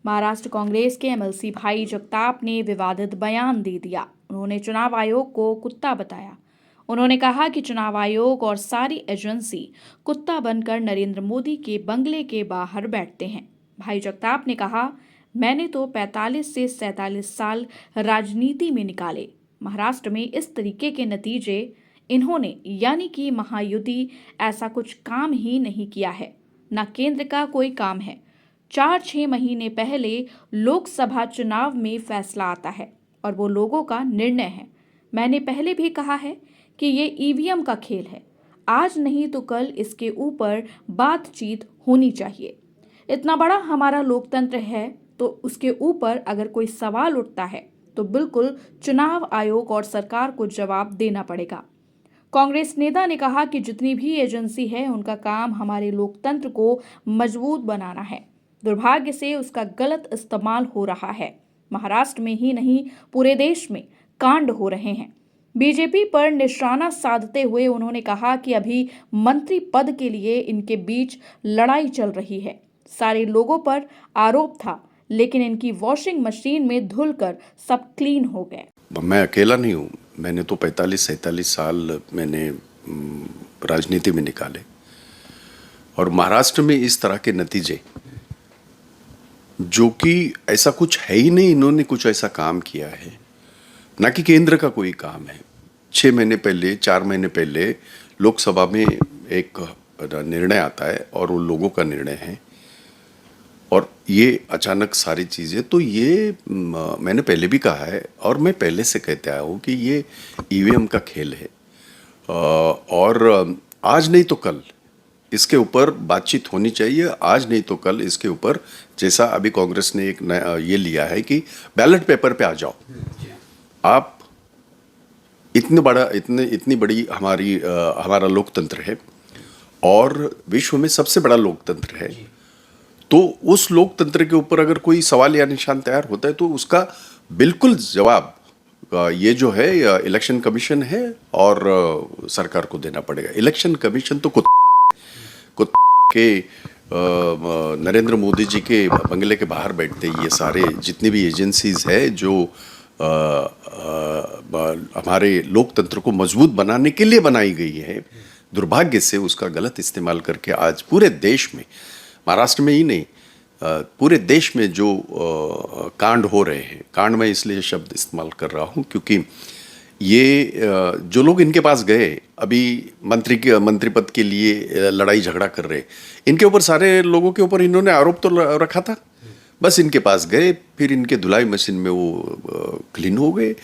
महाराष्ट्र कांग्रेस के एमएलसी भाई जगताप ने विवादित बयान दे दिया। उन्होंने चुनाव आयोग को कुत्ता बताया। उन्होंने कहा कि चुनाव आयोग और सारी एजेंसी कुत्ता बनकर नरेंद्र मोदी के बंगले के बाहर बैठते हैं। भाई जगताप ने कहा, मैंने तो 45 से 47 साल राजनीति में निकाले। महाराष्ट्र में इस तरीके के नतीजे इन्होंने यानी कि महायुति ऐसा कुछ काम ही नहीं किया है, न केंद्र का कोई काम है। 4-6 महीने पहले लोकसभा चुनाव में फैसला आता है और वो लोगों का निर्णय है। मैंने पहले भी कहा है कि ये ईवीएम का खेल है। आज नहीं तो कल इसके ऊपर बातचीत होनी चाहिए। इतना बड़ा हमारा लोकतंत्र है तो उसके ऊपर अगर कोई सवाल उठता है तो बिल्कुल चुनाव आयोग और सरकार को जवाब देना पड़ेगा। कांग्रेस नेता ने कहा कि जितनी भी एजेंसी है उनका काम हमारे लोकतंत्र को मजबूत बनाना है। दुर्भाग्य से उसका गलत इस्तेमाल हो रहा है। महाराष्ट्र में ही नहीं पूरे देश में कांड हो रहे हैं। बीजेपी पर निशाना साधते हुए उन्होंने कहा कि अभी मंत्री पद के लिए इनके बीच लड़ाई चल रही है। सारे लोगों पर आरोप था, लेकिन इनकी वॉशिंग मशीन में धुलकर सब क्लीन हो गए। मैं अकेला नहीं हूँ। मैंने तो 45-47 साल मैंने राजनीति में निकाले और महाराष्ट्र में इस तरह के नतीजे, जो कि ऐसा कुछ है ही नहीं, इन्होंने कुछ ऐसा काम किया है, ना कि केंद्र का कोई काम है। 6 महीने पहले, 4 महीने पहले लोकसभा में एक निर्णय आता है और वो लोगों का निर्णय है, और ये अचानक सारी चीज़ें, तो ये मैंने पहले भी कहा है और मैं पहले से कहते आया हूँ कि ये ईवीएम का खेल है। और आज नहीं तो कल इसके ऊपर बातचीत होनी चाहिए। आज नहीं तो कल इसके ऊपर, जैसा अभी कांग्रेस ने एक नया ये लिया है कि बैलेट पेपर पे आ जाओ। आप इतनी बड़ी हमारा लोकतंत्र है और विश्व में सबसे बड़ा लोकतंत्र है, तो उस लोकतंत्र के ऊपर अगर कोई सवाल या निशान तैयार होता है तो उसका बिल्कुल जवाब ये जो है इलेक्शन कमीशन है और सरकार को देना पड़ेगा। इलेक्शन कमीशन तो कुत्ते के नरेंद्र मोदी जी के बंगले के बाहर बैठते ये सारे जितनी भी एजेंसीज है जो हमारे लोकतंत्र को मजबूत बनाने के लिए बनाई गई है, दुर्भाग्य से उसका गलत इस्तेमाल करके आज पूरे देश में, महाराष्ट्र में ही नहीं पूरे देश में जो कांड हो रहे हैं, कांड में इसलिए शब्द इस्तेमाल कर रहा हूँ क्योंकि ये जो लोग इनके पास गए अभी मंत्री पद के लिए लड़ाई झगड़ा कर रहे, इनके ऊपर सारे लोगों के ऊपर इन्होंने आरोप तो रखा था, बस इनके पास गए, फिर इनके धुलाई मशीन में वो क्लीन हो गए।